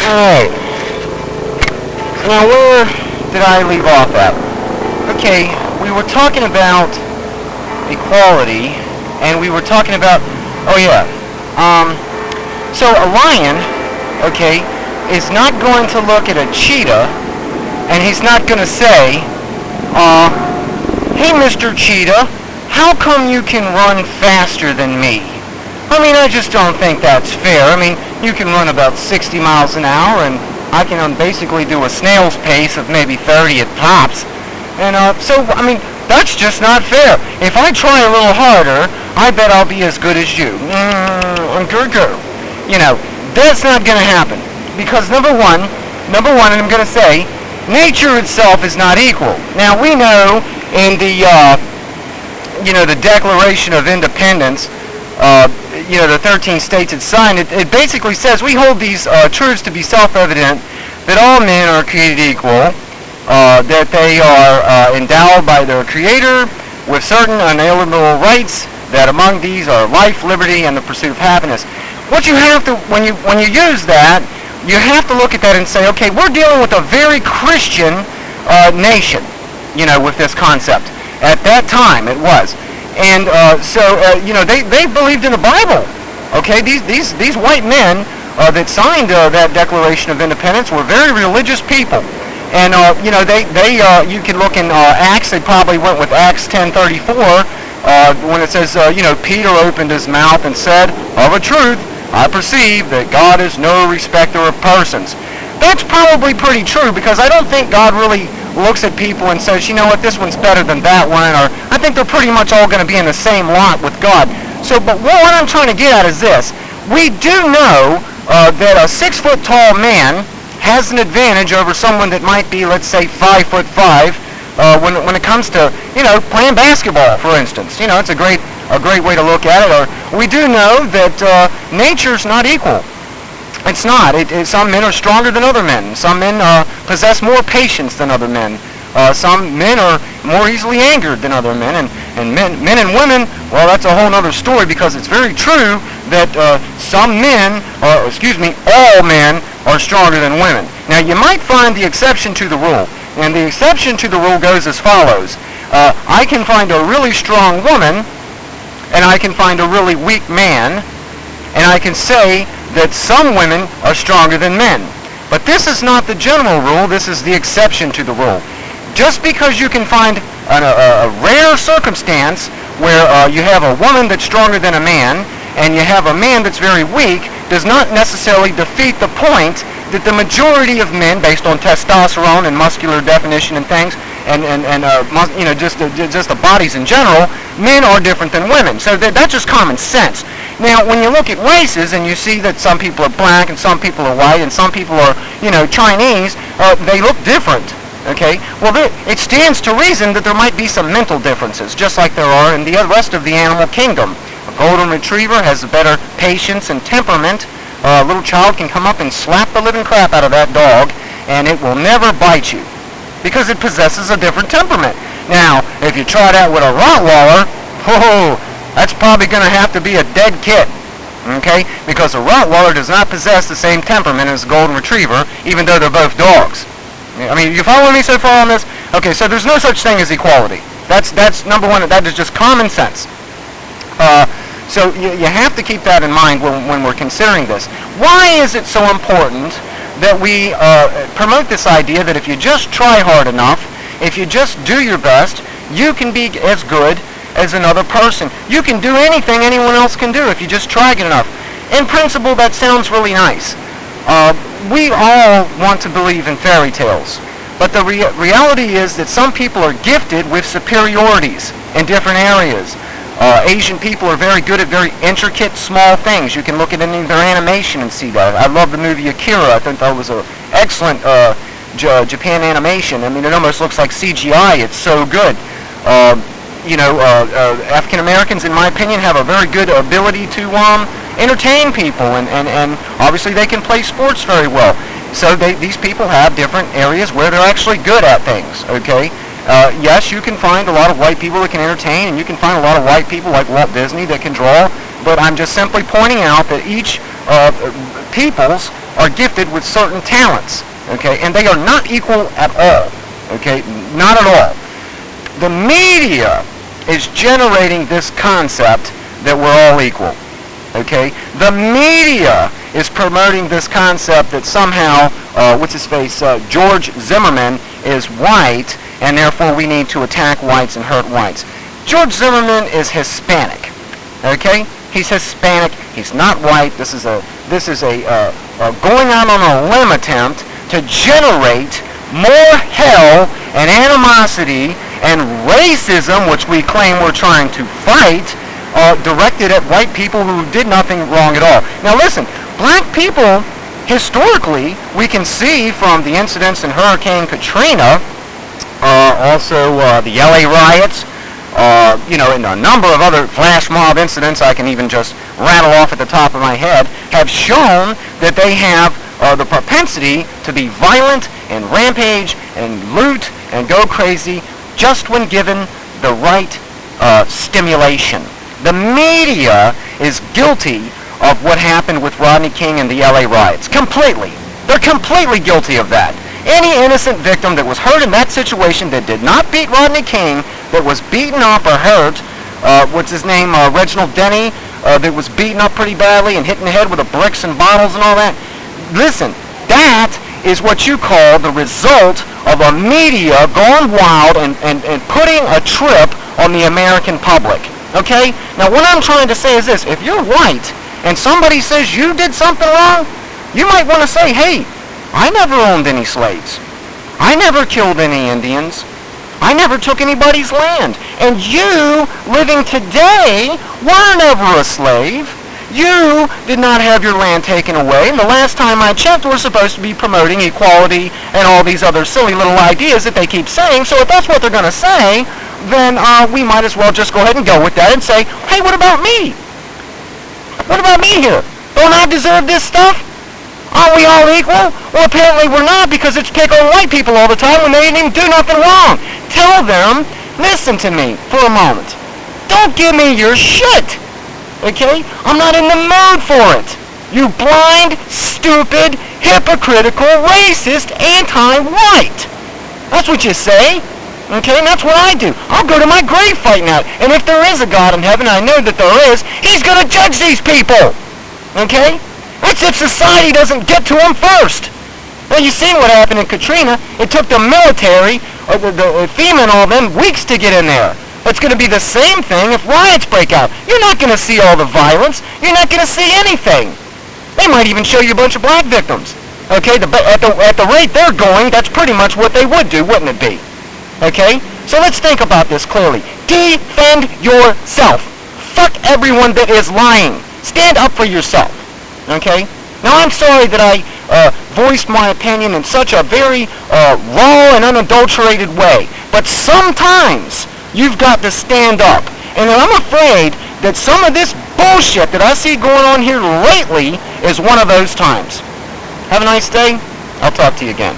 Alright. Now, where did I leave off at? Okay, we were talking about equality, and we were talking about, so a lion, okay, is not going to look at a cheetah, and he's not going to say, hey, Mr. Cheetah, how come you can run faster than me? I mean, I just don't think that's fair. I mean, you can run about 60 miles an hour, and I can basically do a snail's pace of maybe 30 at tops. And so, I mean, that's just not fair. If I try a little harder, I bet I'll be as good as you. You know, that's not going to happen. Because number one, and I'm going to say, nature itself is not equal. Now, we know in the, the Declaration of Independence, the 13 states had signed, it basically says we hold these truths to be self-evident, that all men are created equal, that they are endowed by their Creator with certain unalienable rights, that among these are life, liberty, and the pursuit of happiness. What you have to, when you use that, you have to look at that and say, okay, we're dealing with a very Christian nation, with this concept. At that time, it was. And they believed in the Bible. Okay, these white men that signed that Declaration of Independence were very religious people. And you can look in Acts. They probably went with Acts 10:34 when it says, Peter opened his mouth and said, "Of a truth, I perceive that God is no respecter of persons." That's probably pretty true, because I don't think God really looks at people and says, you know what, this one's better than that one, or I think they're pretty much all going to be in the same lot with God. So, but what I'm trying to get at is this. We do know that a 6-foot tall man has an advantage over someone that might be, let's say, 5'5", when it comes to, playing basketball, for instance. It's a great way to look at it. Or we do know that nature's not equal. It's not. Some men are stronger than other men. Some men possess more patience than other men. Some men are more easily angered than other men. And men and women, well, that's a whole other story, because it's very true that all men are stronger than women. Now, you might find the exception to the rule. And the exception to the rule goes as follows. I can find a really strong woman, and I can find a really weak man, and I can say that some women are stronger than men. But this is not the general rule, this is the exception to the rule. Just because you can find a rare circumstance where you have a woman that's stronger than a man, and you have a man that's very weak, does not necessarily defeat the point that the majority of men, based on testosterone and muscular definition and things, just the bodies in general, men are different than women. So that's just common sense. Now, when you look at races and you see that some people are black and some people are white and some people are, Chinese, they look different. Okay? Well, it stands to reason that there might be some mental differences, just like there are in the rest of the animal kingdom. A golden retriever has better patience and temperament. A little child can come up and slap the living crap out of that dog, and it will never bite you, because it possesses a different temperament. Now, if you try that with a Rottweiler, that's probably going to have to be a dead kid, okay? Because a Rottweiler does not possess the same temperament as a golden retriever, even though they're both dogs. I mean, you following me so far on this? Okay, so there's no such thing as equality. That's number one. That is just common sense. So you have to keep that in mind when we're considering this. Why is it so important that we promote this idea that if you just try hard enough, if you just do your best, you can be as good as another person. You can do anything anyone else can do if you just try good enough. In principle, that sounds really nice. We all want to believe in fairy tales, but the reality is that some people are gifted with superiorities in different areas. Asian people are very good at very intricate, small things. You can look at any of their animation and see that. I love the movie Akira. I think that was an excellent Japan animation. I mean, it almost looks like CGI. It's so good. African Americans, in my opinion, have a very good ability to entertain people, and obviously they can play sports very well. So these people have different areas where they're actually good at things, okay? Yes, you can find a lot of white people that can entertain, and you can find a lot of white people like Walt Disney that can draw, but I'm just simply pointing out that each people's are gifted with certain talents, okay, and they are not equal at all, okay, not at all. The media is generating this concept that we're all equal, okay? The media is promoting this concept that somehow, George Zimmerman is white, and therefore we need to attack whites and hurt whites. George Zimmerman is Hispanic, okay? He's Hispanic. He's not white. This is a going out on a limb attempt to generate more hell and animosity and racism, which we claim we're trying to fight, directed at white people who did nothing wrong at all. Now listen, black people, historically, we can see from the incidents in Hurricane Katrina, also the LA riots, and a number of other flash mob incidents I can even just rattle off at the top of my head, have shown that they have the propensity to be violent and rampage and loot and go crazy just when given the right stimulation. The media is guilty of what happened with Rodney King and the LA riots. Completely. They're completely guilty of that. Any innocent victim that was hurt in that situation that did not beat Rodney King, that was beaten up or hurt, Reginald Denny, that was beaten up pretty badly and hit in the head with the bricks and bottles and all that. Listen, that is what you call the result of a media going wild and putting a trip on the American public. Okay? Now what I'm trying to say is this. If you're white and somebody says you did something wrong, you might want to say, hey, I never owned any slaves. I never killed any Indians. I never took anybody's land. And you, living today, were never a slave. You did not have your land taken away. And the last time I checked, we're supposed to be promoting equality and all these other silly little ideas that they keep saying. So if that's what they're going to say, then we might as well just go ahead and go with that and say, hey, what about me? What about me here? Don't I deserve this stuff? Aren't we all equal? Well, apparently we're not, because it's pick on white people all the time when they didn't even do nothing wrong. Tell them, listen to me for a moment. Don't give me your shit. Okay? I'm not in the mood for it. You blind, stupid, hypocritical, racist, anti-white. That's what you say. Okay? And that's what I do. I'll go to my grave fighting out. And if there is a God in heaven, I know that there is, he's going to judge these people. Okay? That's if society doesn't get to them first. Well, you seen what happened in Katrina. It took the military, or the FEMA and all them, weeks to get in there. It's going to be the same thing if riots break out. You're not going to see all the violence. You're not going to see anything. They might even show you a bunch of black victims. Okay, at the rate they're going, that's pretty much what they would do, wouldn't it be? Okay? So let's think about this clearly. Defend yourself. Fuck everyone that is lying. Stand up for yourself. Okay? Now, I'm sorry that I voiced my opinion in such a very raw and unadulterated way. But sometimes you've got to stand up. And I'm afraid that some of this bullshit that I see going on here lately is one of those times. Have a nice day. I'll talk to you again.